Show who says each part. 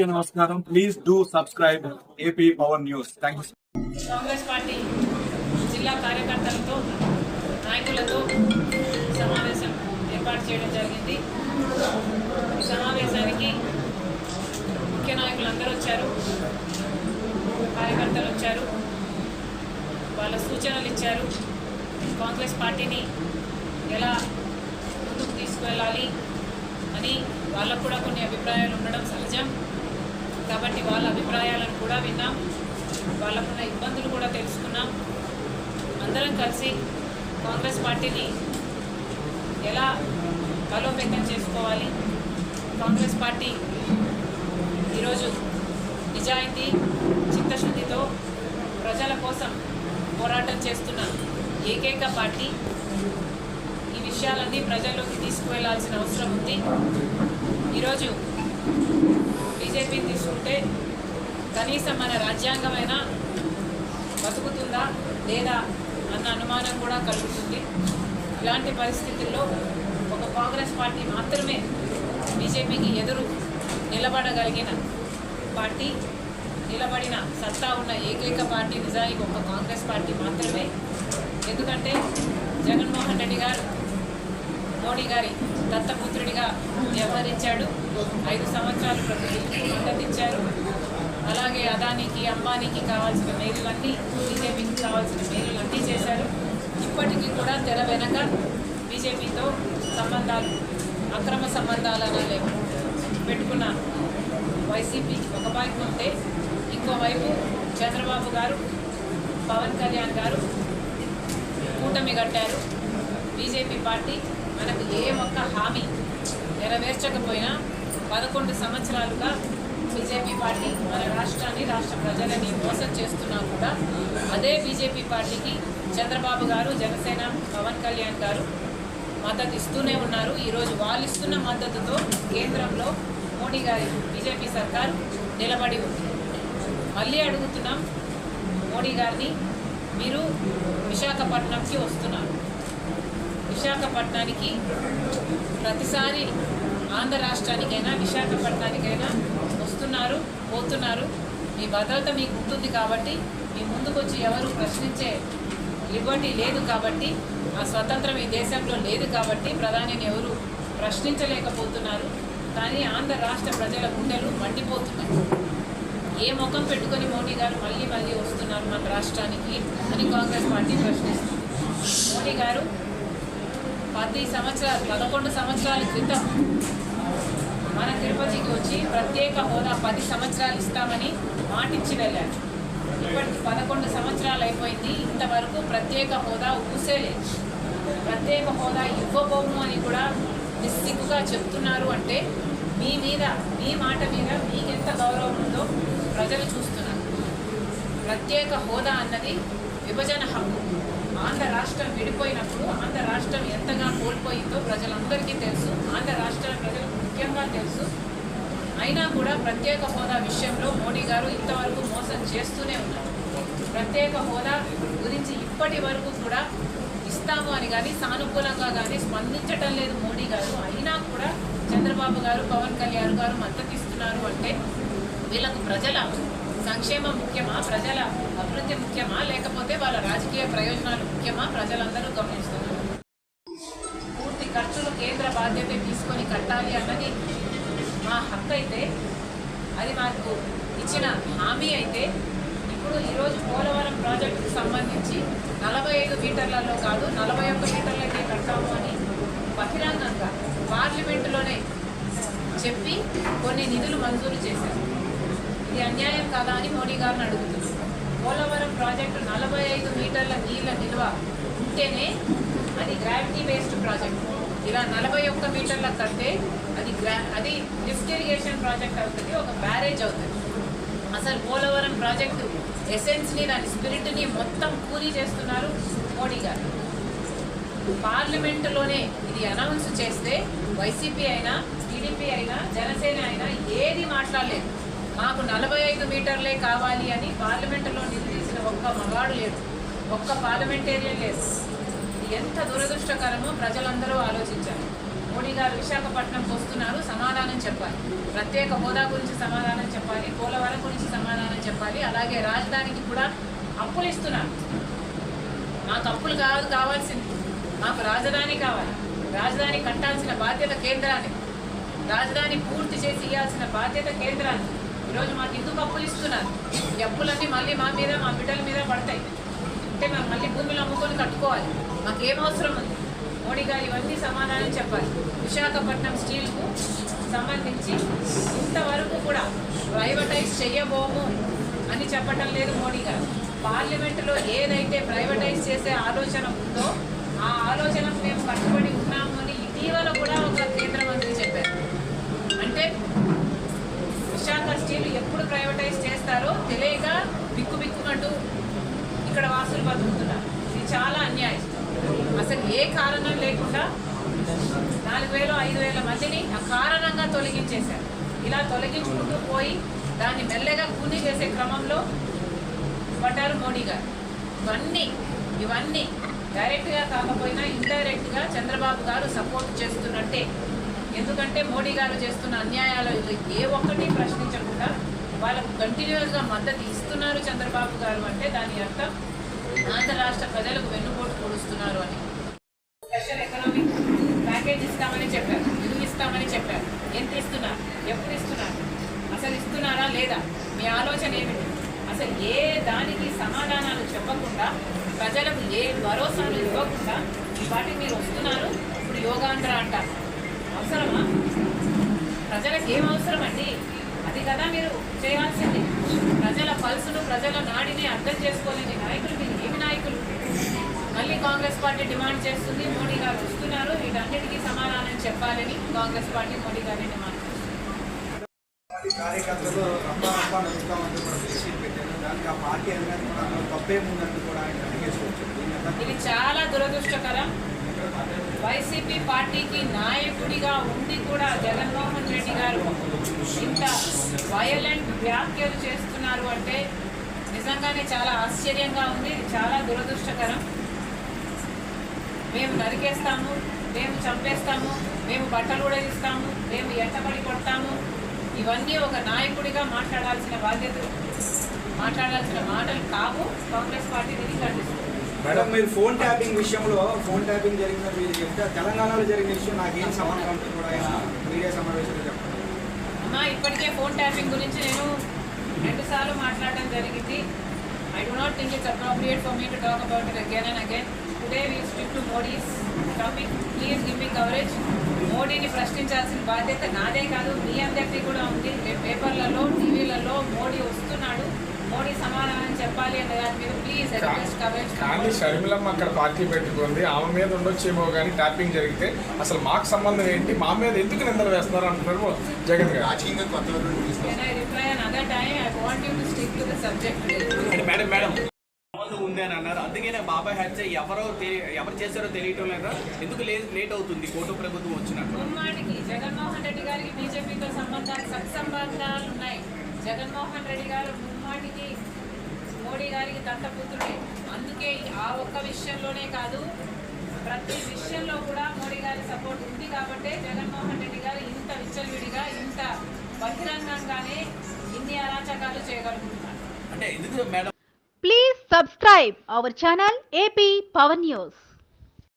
Speaker 1: నమస్కారం. Please do subscribe AP power news. Thank you.
Speaker 2: Congress party జిల్లా కార్యకర్తలతో నాయకులతో సమావేశం ఏర్పాటు చేయడం జరిగింది. ఈ సమావేశానికి ముఖ్య నాయకులు అందరూ వచ్చారు, కార్యకర్తలు వచ్చారు, వాళ్ళ సూచనలు ఇచ్చారు. కాంగ్రెస్ పార్టీని ఎలా ముందుకు తీసుకువెళ్ళాలి అని వాళ్ళకు కూడా కొన్ని అభిప్రాయాలు ఉండడం సహజం. కాబట్టి వాళ్ళ అభిప్రాయాలను కూడా విన్నాం, వాళ్ళకున్న ఇబ్బందులు కూడా తెలుసుకున్నాం. అందరం కలిసి కాంగ్రెస్ పార్టీని ఎలా బలోపేతం చేసుకోవాలి, కాంగ్రెస్ పార్టీ ఈరోజు నిజాయితీ చిత్తశుద్ధితో ప్రజల కోసం పోరాటం చేస్తున్న ఏకైక పార్టీ. ఈ విషయాలన్నీ ప్రజల్లోకి తీసుకువెళ్లాల్సిన అవసరం ఉంది. ఈరోజు బీజేపీని తీసుకుంటే కనీసం మన రాజ్యాంగమైనా బతుకుతుందా లేదా అన్న అనుమానం కూడా కలుగుతుంది. ఇలాంటి పరిస్థితుల్లో ఒక కాంగ్రెస్ పార్టీ మాత్రమే బీజేపీకి ఎదురు నిలబడగలిగిన పార్టీ, నిలబడిన సత్తా ఉన్న ఏకైక పార్టీ నిజానికి ఒక కాంగ్రెస్ పార్టీ మాత్రమే. ఎందుకంటే జగన్మోహన్ రెడ్డి గారు మోడీ గారి దత్తపుత్రుడిగా వ్యవహరించాడు. 5 సంవత్సరాలు ప్రభుత్వం మద్దతిచ్చారు. అలాగే అదానికి అంబానీకి కావాల్సిన మేలులన్నీ, బీజేపీకి కావాల్సిన మేలులన్నీ చేశారు. ఇప్పటికీ కూడా తెర వెనక బీజేపీతో సంబంధాలు, అక్రమ సంబంధాలు లేవు పెట్టుకున్న వైసీపీ ఒక వైపు ఉంటే, ఇంకోవైపు చంద్రబాబు గారు, పవన్ కళ్యాణ్ గారు కూటమి కట్టారు. బీజేపీ పార్టీ మనకు ఏ ఒక్క హామీ నెరవేర్చకపోయినా 11 సంవత్సరాలుగా బీజేపీ పార్టీ మన రాష్ట్రాన్ని, రాష్ట్ర ప్రజలని మోసం చేస్తున్నా కూడా అదే బీజేపీ పార్టీకి చంద్రబాబు గారు, జనసేన, పవన్ కళ్యాణ్ గారు మద్దతు ఇస్తూనే ఉన్నారు. ఈరోజు వాళ్ళు ఇస్తున్న మద్దతుతో కేంద్రంలో మోడీ గారి బీజేపీ సర్కారు నిలబడి ఉంది. మళ్ళీ అడుగుతున్నాం మోడీ గారిని, మీరు విశాఖపట్నంకి వస్తున్నారు. విశాఖపట్నానికి ప్రతిసారి ఆంధ్ర రాష్ట్రానికైనా విశాఖపట్నానికైనా వస్తున్నారు, పోతున్నారు. మీ భద్రత మీకు ఉంటుంది కాబట్టి, మీ ముందుకొచ్చి ఎవరు ప్రశ్నించే లిబర్టీ లేదు కాబట్టి, ఆ స్వతంత్రం ఈ దేశంలో లేదు కాబట్టి ప్రధానిని ఎవరు ప్రశ్నించలేకపోతున్నారు. కానీ ఆంధ్ర రాష్ట్ర ప్రజల గుండెలు మండిపోతున్నాయి. ఏ ముఖం పెట్టుకొని మోడీ గారు మళ్ళీ వస్తున్నారు మన రాష్ట్రానికి అని కాంగ్రెస్ పార్టీ ప్రశ్నిస్తుంది. మోడీ గారు 11 సంవత్సరాల క్రితం మన తిరుపతికి వచ్చి ప్రత్యేక హోదా 10 సంవత్సరాలు ఇస్తామని మాటిచ్చి వెళ్ళారు. ఇప్పటికి 11 సంవత్సరాలు అయిపోయింది, ఇంతవరకు ప్రత్యేక హోదా ఊసేలేదు. ప్రత్యేక హోదా ఇవ్వబోము అని కూడా నిస్సిగ్గుగా చెప్తున్నారు. అంటే మీ మీద, మీ మాట మీద మీకెంత గౌరవం ఉందో ప్రజలు చూస్తున్నారు. ప్రత్యేక హోదా అన్నది విభజన హక్కు. ఆంధ్ర రాష్ట్రం విడిపోయినప్పుడు ఆంధ్ర రాష్ట్రం ఎంతగా కోల్పోయిందో ప్రజలందరికీ తెలుసు, ఆంధ్ర రాష్ట్ర ప్రజలకు ముఖ్యంగా తెలుసు. అయినా కూడా ప్రత్యేక హోదా విషయంలో మోడీ గారు ఇంతవరకు మోసం చేస్తూనే ఉన్నారు. ప్రత్యేక హోదా గురించి ఇప్పటి వరకు కూడా ఇస్తాము అని కానీ, సానుకూలంగా కానీ స్పందించటం లేదు మోడీ గారు. అయినా కూడా చంద్రబాబు గారు, పవన్ కళ్యాణ్ గారు మద్దతు ఇస్తున్నారు. అంటే వీళ్ళకు ప్రజల సంక్షేమం ముఖ్యమా, ప్రజల అభివృద్ధి ముఖ్యమా, లేకపోతే వాళ్ళ రాజకీయ ప్రయోజనాలు ముఖ్యమా ప్రజలందరూ గమనిస్తున్నారు. పూర్తి ఖర్చులు కేంద్ర బాధ్యత తీసుకొని కట్టాలి అన్నది మా హక్కు అయితే, అది మాకు ఇచ్చిన హామీ అయితే, ఇప్పుడు ఈరోజు పోలవరం ప్రాజెక్టుకు సంబంధించి 45 మీటర్లలో కాదు 41 మీటర్లకే కట్టాము అని బహిరంగంగా పార్లమెంటులోనే చెప్పి కొన్ని నిధులు మంజూరు చేశారు. ఇది అన్యాయం కాదా అని మోడీ గారిని అడుగుతున్నారు. పోలవరం ప్రాజెక్టు 45 మీటర్ల నీళ్ళ నిల్వ ఉంటేనే అది గ్రావిటీ బేస్డ్ ప్రాజెక్ట్. ఇలా 41 మీటర్ల కడితే అది లిఫ్ట్ ఇరిగేషన్ ప్రాజెక్ట్ అవుతుంది, ఒక బ్యారేజ్ అవుతుంది. అసలు పోలవరం ప్రాజెక్టు ఎసెన్స్ని, దాని స్పిరిట్ని మొత్తం కూలీ చేస్తున్నారు మోడీ గారు. పార్లమెంటులోనే ఇది అనౌన్స్ చేస్తే వైసీపీ అయినా, టీడీపీ అయినా, జనసేన అయినా ఏది మాట్లాడలేదు. మాకు 45 మీటర్లే కావాలి అని పార్లమెంటులో నిలదీసిన ఒక్క మగాడు లేడు, ఒక్క పార్లమెంటేరియన్ లేదు. ఎంత దురదృష్టకరమో ప్రజలందరూ ఆలోచించారు. మోడీ గారు విశాఖపట్నంకి వస్తున్నారు, సమాధానం చెప్పాలి. ప్రత్యేక హోదా గురించి సమాధానం చెప్పాలి, పోలవరం గురించి సమాధానం చెప్పాలి. అలాగే రాజధానికి కూడా అప్పులు ఇస్తున్నారు. మాకు అప్పులు కావాల్సింది, మాకు రాజధాని కావాలి. రాజధాని కట్టాల్సిన బాధ్యత కేంద్రానికి, రాజధాని పూర్తి చేసి ఇవ్వాల్సిన బాధ్యత కేంద్రానికి. ఈరోజు మాకు ఎందుకు అప్పులు ఇస్తున్నారు? ఈ అప్పులన్నీ మళ్ళీ మా మీద, మా బిడ్డల మీద పడతాయి. అంటే మేము మళ్ళీ భూమిలో అమ్ముకొని కట్టుకోవాలి. మాకు ఏం అవసరం ఉంది? మోడీ గారు ఇవన్నీ సమాధానం చెప్పాలి. విశాఖపట్నం స్టీల్కు సంబంధించి ఇంతవరకు కూడా ప్రైవేటైజ్ చెయ్యబోము అని చెప్పటం లేదు మోడీ గారు. పార్లమెంటులో ఏదైతే ప్రైవేటైజ్ చేసే ఆలోచన ఉందో ఆ ఆలోచనకు మేము కట్టుబడి ఉన్నాము అని ఇటీవల కూడా ఒక కేంద్ర మంత్రి చెప్పారు. అంటే విశాఖ స్టీల్ ఎప్పుడు ప్రైవేటైజ్ చేస్తారో తెలియక బిక్కుబిక్కుమంటూ ఇక్కడ వాసులు బతుకుతున్నారు. ఇది చాలా అన్యాయం. అసలు ఏ కారణం లేకుండా 4,000 5,000 మందిని అకారణంగా తొలగించేశారు. ఇలా తొలగించుకుంటూ పోయి దాన్ని మెల్లగా కూని చేసే క్రమంలో పడ్డారు మోడీ గారు. ఇవన్నీ డైరెక్ట్గా కాకపోయినా ఇండైరెక్ట్గా చంద్రబాబు గారు సపోర్ట్ చేస్తున్నట్టే. ఎందుకంటే మోడీ గారు చేస్తున్న అన్యాయాలు ఏ ఒక్కటి ప్రశ్నించకుండా వాళ్ళకు కంటిన్యూస్గా మద్దతు ఇస్తున్నారు చంద్రబాబు గారు. అంటే దాని అర్థం ఆంధ్ర రాష్ట్ర ప్రజలకు వెన్నుపోటు పొడుస్తున్నారు అని. స్పెషల్ ఎకనామిక్ ప్యాకేజ్ ఇస్తామని చెప్పారు, ఇల్లు ఇస్తామని చెప్పారు. ఎంత ఇస్తున్నారు? ఎప్పుడు ఇస్తున్నారు? అసలు ఇస్తున్నారా లేదా? మీ ఆలోచన ఏమిటి? అసలు ఏ దానికి సమాధానాలు చెప్పకుండా, ప్రజలకు ఏ భరోసాలు ఇవ్వకుండా వాటికి మీరు వస్తున్నారు. ఇప్పుడు యోగాంధ్ర అంటారు. అవసరమా? ప్రజలకు ఏం అవసరం అండి? అది కదా మీరు చేయాల్సింది. ప్రజల పల్సును, ప్రజల నాడిని అర్థం చేసుకోలేని నాయకులు మీరు ఏమి నాయకులు? మళ్ళీ కాంగ్రెస్ పార్టీ డిమాండ్ చేస్తుంది, మోడీ గారు వస్తున్నారు, వీటన్నిటికీ సమాధానం చెప్పాలని కాంగ్రెస్ పార్టీ మోడీ గారిని డిమాండ్ చేస్తుంది.
Speaker 3: కార్యకర్తలు రప్ప నడుస్తామంటూ కూడా దేశీయ పెట్టారు. దానికి ఆ పార్టీ అనేది కూడా తప్పేముందంటూ కూడా ఆయన అడిగేసుకోవచ్చు.
Speaker 2: ఇది చాలా దురదృష్టకరం. వైసీపీ పార్టీకి నాయకుడిగా ఉండి కూడా జగన్మోహన్ రెడ్డి గారు ఇంత వయలెంట్ వ్యాఖ్యలు చేస్తున్నారు అంటే నిజంగానే చాలా ఆశ్చర్యంగా ఉంది. ఇది చాలా దురదృష్టకరం. మేము నరికేస్తాము, మేము చంపేస్తాము, మేము బట్టలు ఉడదీస్తాము, మేము ఎంటబడి కొడతాము, ఇవన్నీ ఒక నాయకుడిగా మాట్లాడాల్సిన మాటలు కావు. కాంగ్రెస్ పార్టీ దీన్ని ఖండిస్తుంది.
Speaker 3: మేడం, మీరు ఫోన్ ట్యాపింగ్ విషయంలో జరిగిన మీరు చెప్తే తెలంగాణలో జరిగిన విషయం నాకేం సంబంధం అంటూ కూడా ఆయన మీడియా సమావేశంలో చెప్పారు.
Speaker 2: అమ్మా, ఇప్పటికే ఫోన్ ట్యాపింగ్ గురించి నేను 2 సార్లు మాట్లాడడం జరిగింది. I do not think it's appropriate for me to talk about it again and again. Today we stick to Modi's topic. Please give me coverage. మోడీని ప్రశ్నించాల్సిన బాధ్యత నాదే కాదు, మీ అందరికీ కూడా ఉంది. పేపర్లలో, టీవీలలో మోడీ వస్తున్నాడు, మోడీ సమాధానం చెప్పాలి అనే దాని మీద ప్లీజ్ రిక్వెస్ట్ కవరేజ్.
Speaker 4: కానీ షర్మిలమ్మ అక్కడ పార్టీ పెట్టుకుంది, ఆమె మీద ఉండొచ్చేమో కానీ ట్యాపింగ్ జరిగితే అసలు మాకు సంబంధం ఏంటి, మా మీద ఎందుకు నిందలు వేస్తున్నారు అంటున్నారు జగన్ గారు.
Speaker 3: రాజకీయంగా కొత్త
Speaker 2: reply another time. I want you to stick to the subject.
Speaker 5: Madam ఉంది అని అన్నారు. అందుకనే బాబాయ్ హత్య ఎవరు చేశారో తెలియటం లేదా? ఎందుకు లేట్ అవుతుంది కోర్టు ప్రభుత్వం వచ్చినట్టు?
Speaker 2: ముమ్మాటికి జగన్మోహన్ రెడ్డి గారికి బీజేపీతో సత్సంబంధాలు ఉన్నాయి. జగన్మోహన్ రెడ్డి గారు ముమ్మాటికి మోడీ గారికి దత్తపుత్రుడే. అందుకే ఆ ఒక్క విషయంలోనే కాదు, ప్రతి విషయంలో కూడా మోడీ గారి సపోర్ట్ ఉంది. కాబట్టి జగన్మోహన్ రెడ్డి గారు ఇంత విచ్చలవిడిగా, ఇంత బహిరంగంగానే ఇన్ని అరాచకాలు చేయగలుగుతున్నారు.
Speaker 5: అంటే ఎందుకు madam?
Speaker 6: Please subscribe our channel AP Power News.